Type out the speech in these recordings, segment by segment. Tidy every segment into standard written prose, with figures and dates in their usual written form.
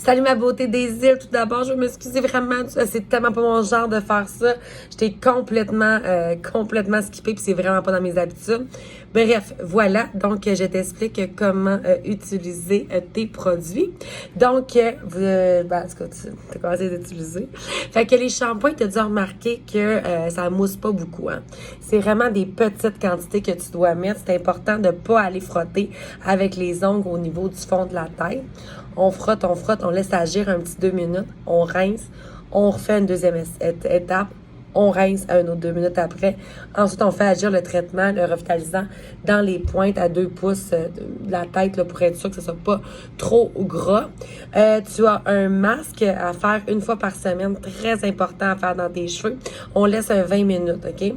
Salut ma beauté des îles. Tout d'abord, je veux m'excuser vraiment. C'est tellement pas mon genre de faire ça. J'étais complètement skippée puis c'est vraiment pas dans mes habitudes. Bref, voilà. Donc, je t'explique comment utiliser tes produits. Donc, en tout cas, tu as commencé à les utiliser. Fait que les shampoings, tu as dû remarquer que ça mousse pas beaucoup. Hein. C'est vraiment des petites quantités que tu dois mettre. C'est important de pas aller frotter avec les ongles au niveau du fond de la tête. On frotte, on laisse agir un petit 2 minutes, on rince, on refait une deuxième étape, on rince un autre 2 minutes après. Ensuite, on fait agir le traitement, le revitalisant dans les pointes à 2 pouces de la tête là, pour être sûr que ce soit pas trop gras. Tu as un masque à faire une fois par semaine, très important à faire dans tes cheveux. On laisse un 20 minutes, OK?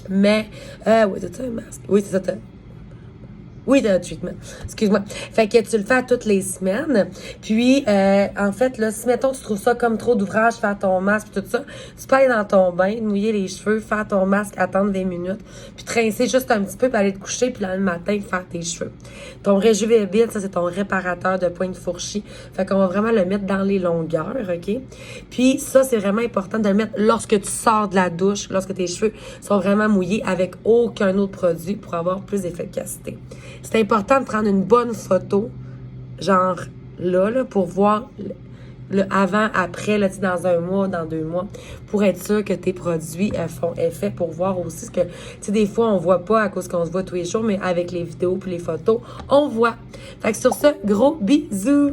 Mais, oui, c'est ça un masque? Oui, c'est ça. Oui, de treatment. Excuse-moi. Fait que tu le fais à toutes les semaines. Puis, en fait, là, si, mettons, tu trouves ça comme trop d'ouvrage, faire ton masque, tout ça, tu peux aller dans ton bain, mouiller les cheveux, faire ton masque, attendre 20 minutes, puis te rincer juste un petit peu, puis aller te coucher, puis là, le matin, faire tes cheveux. Ton Réjuvénile, ça, c'est ton réparateur de pointe fourchie. Fait qu'on va vraiment le mettre dans les longueurs, OK? Puis, ça, c'est vraiment important de le mettre lorsque tu sors de la douche, lorsque tes cheveux sont vraiment mouillés avec aucun autre produit pour avoir plus d'efficacité. C'est important de prendre une bonne photo, genre là pour voir le avant, après, là, dans 1 mois, dans 2 mois, pour être sûr que tes produits font effet, pour voir aussi ce que, tu sais, des fois, on voit pas à cause qu'on se voit tous les jours, mais avec les vidéos puis les photos, on voit. Fait que sur ça, gros bisous!